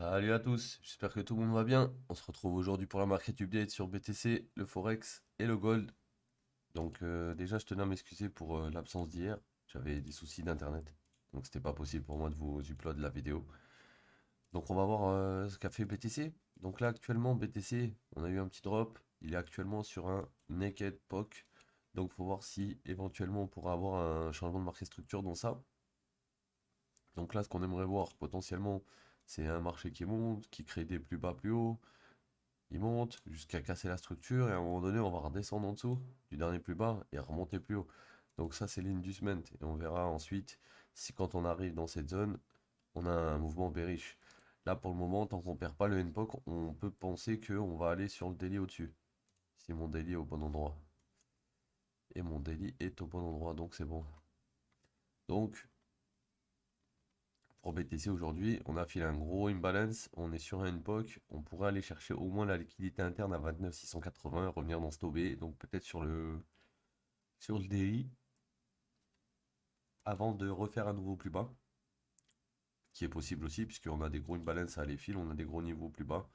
Salut à tous, j'espère que tout le monde va bien. On se retrouve aujourd'hui pour la market update sur BTC, le Forex et le Gold. Donc déjà je tenais à m'excuser pour l'absence d'hier. J'avais des soucis d'internet. Donc c'était pas possible pour moi de vous upload la vidéo. Donc on va voir ce qu'a fait BTC. Donc là actuellement BTC, on a eu un petit drop. Il est actuellement sur un naked POC. Donc faut voir si éventuellement on pourra avoir un changement de market structure dans ça. Donc là ce qu'on aimerait voir potentiellement c'est un marché qui monte, qui crée des plus bas plus hauts. Il monte jusqu'à casser la structure et à un moment donné, on va redescendre en dessous du dernier plus bas et remonter plus haut. Donc ça, c'est l'inducement. Et on verra ensuite si quand on arrive dans cette zone, on a un mouvement bearish. Là, pour le moment, tant qu'on perd pas le NPOC, on peut penser qu'on va aller sur le daily au-dessus. Si mon daily est au bon endroit. Et mon daily est au bon endroit, donc c'est bon. Donc, pour BTC aujourd'hui, on a filé un gros imbalance, on est sur un NPOC, on pourrait aller chercher au moins la liquidité interne à 29 680, revenir dans ce OB, donc peut-être sur le DI avant de refaire un nouveau plus bas, qui est possible aussi, puisqu'on a des gros imbalances à aller fil, on a des gros niveaux plus bas.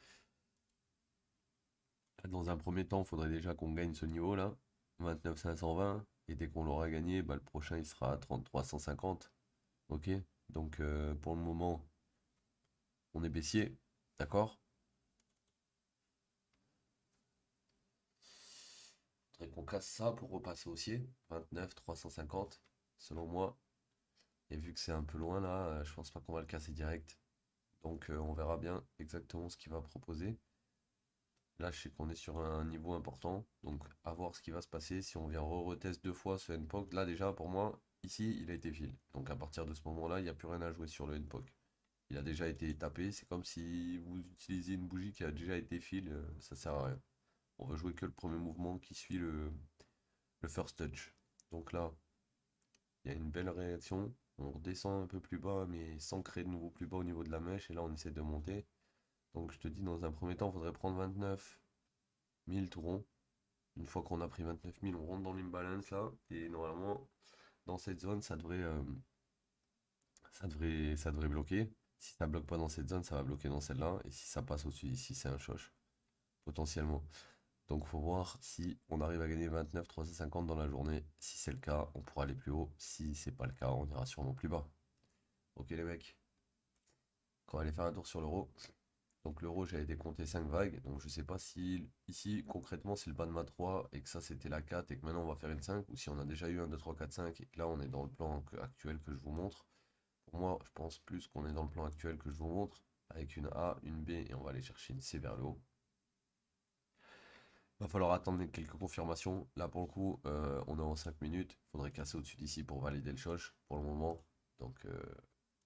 Dans un premier temps, il faudrait déjà qu'on gagne ce niveau-là, 29 520, et dès qu'on l'aura gagné, bah, le prochain il sera à 33 150. Ok? Donc pour le moment, on est baissier, d'accord? Faudrait qu'on casse ça pour repasser haussier, 29 350, selon moi. Et vu que c'est un peu loin là, je pense pas qu'on va le casser direct. Donc on verra bien exactement ce qu'il va proposer. Là, je sais qu'on est sur un niveau important, donc à voir ce qui va se passer si on vient retest deux fois ce NPOC. Là, déjà, pour moi, ici, il a été fill. Donc à partir de ce moment-là, il n'y a plus rien à jouer sur le NPOC. Il a déjà été tapé, c'est comme si vous utilisiez une bougie qui a déjà été fill, ça sert à rien. On veut jouer que le premier mouvement qui suit le first touch. Donc là, il y a une belle réaction. On redescend un peu plus bas, mais sans créer de nouveau plus bas au niveau de la mèche. Et là, on essaie de monter. Donc je te dis, dans un premier temps, il faudrait prendre 29 000 tout rond. Une fois qu'on a pris 29 000, on rentre dans l'imbalance là. Et normalement, dans cette zone, ça devrait bloquer. Si ça bloque pas dans cette zone, ça va bloquer dans celle-là. Et si ça passe au-dessus d'ici, c'est un choche, potentiellement. Donc faut voir si on arrive à gagner 29 350 dans la journée. Si c'est le cas, on pourra aller plus haut. Si c'est pas le cas, on ira sûrement plus bas. Ok les mecs, on va aller faire un tour sur l'euro. Donc l'euro, j'avais décompté 5 vagues. Donc je sais pas si ici, concrètement, c'est le bas de ma 3 et que ça c'était la 4 et que maintenant on va faire une 5 ou si on a déjà eu un 2 3 4 5 et que là on est dans le plan actuel que je vous montre. Pour moi, je pense plus qu'on est dans le plan actuel que je vous montre avec une A, une B et on va aller chercher une C vers le haut. Va falloir attendre quelques confirmations. Là pour le coup, on est en 5 minutes. Il faudrait casser au-dessus d'ici pour valider le choche pour le moment. Donc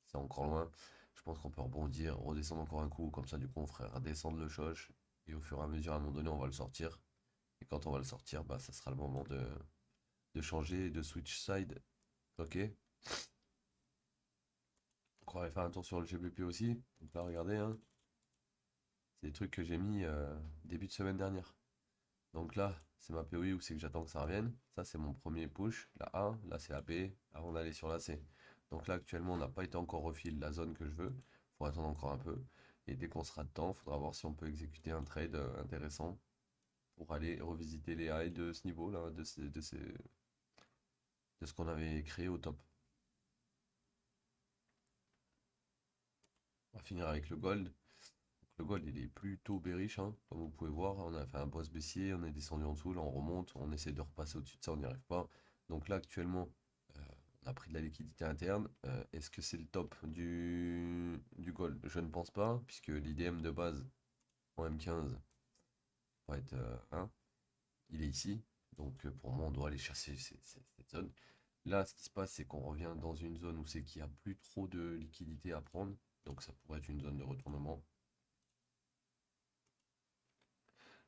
c'est encore loin. Je pense qu'on peut rebondir, redescendre encore un coup, comme ça du coup on ferait redescendre le choche, et au fur et à mesure, à un moment donné, on va le sortir. Et quand on va le sortir, bah ça sera le moment de changer et de switch side. Ok? Donc on va aller faire un tour sur le GBP aussi. Donc là regardez, hein, c'est des trucs que j'ai mis début de semaine dernière. Donc là, c'est ma POI où c'est que j'attends que ça revienne. Ça c'est mon premier push, la A, là c'est la B, avant d'aller sur la C. Donc là actuellement on n'a pas été encore refil la zone que je veux. Faut attendre encore un peu. Et dès qu'on sera dedans, il faudra voir si on peut exécuter un trade intéressant pour aller revisiter les highs de ce niveau là, de ce qu'on avait créé au top. On va finir avec le gold. Donc, le gold il est plutôt bearish, hein, comme vous pouvez voir. On a fait un boss baissier, on est descendu en dessous, là on remonte, on essaie de repasser au-dessus de ça, on n'y arrive pas. Donc là actuellement, euh, on a pris de la liquidité interne. Est-ce que c'est le top du gold? Je ne pense pas, puisque l'IDM de base en M15 va être hein, il est ici. Donc pour moi, on doit aller chasser cette zone. Là, ce qui se passe, c'est qu'on revient dans une zone où c'est qu'il n'y a plus trop de liquidité à prendre. Donc ça pourrait être une zone de retournement.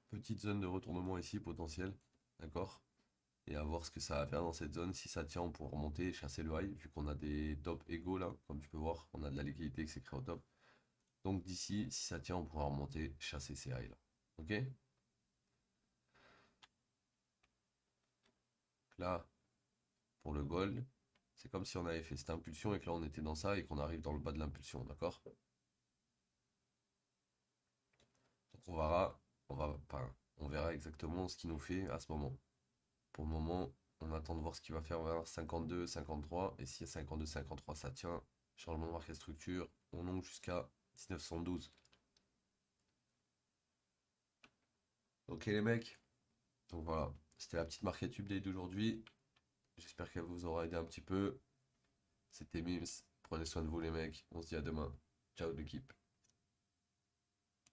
Petite zone de retournement ici, potentielle. D'accord? Et à voir ce que ça va faire dans cette zone. Si ça tient, on pourra remonter et chasser le high, vu qu'on a des tops égaux là, comme tu peux voir. On a de la liquidité qui s'est créée au top. Donc d'ici, si ça tient, on pourra remonter, chasser ces highs là. Ok? Là, pour le gold, c'est comme si on avait fait cette impulsion et que là on était dans ça et qu'on arrive dans le bas de l'impulsion, d'accord? On verra, enfin, on verra exactement ce qu'il nous fait à ce moment. Pour le moment, on attend de voir ce qu'il va faire vers 52, 53. Et si à 52, 53 ça tient, changement de marqué structure, on longe jusqu'à 1912. Ok les mecs, donc voilà, c'était la petite marquette update d'aujourd'hui. J'espère qu'elle vous aura aidé un petit peu. C'était Mims, prenez soin de vous les mecs, on se dit à demain. Ciao l'équipe.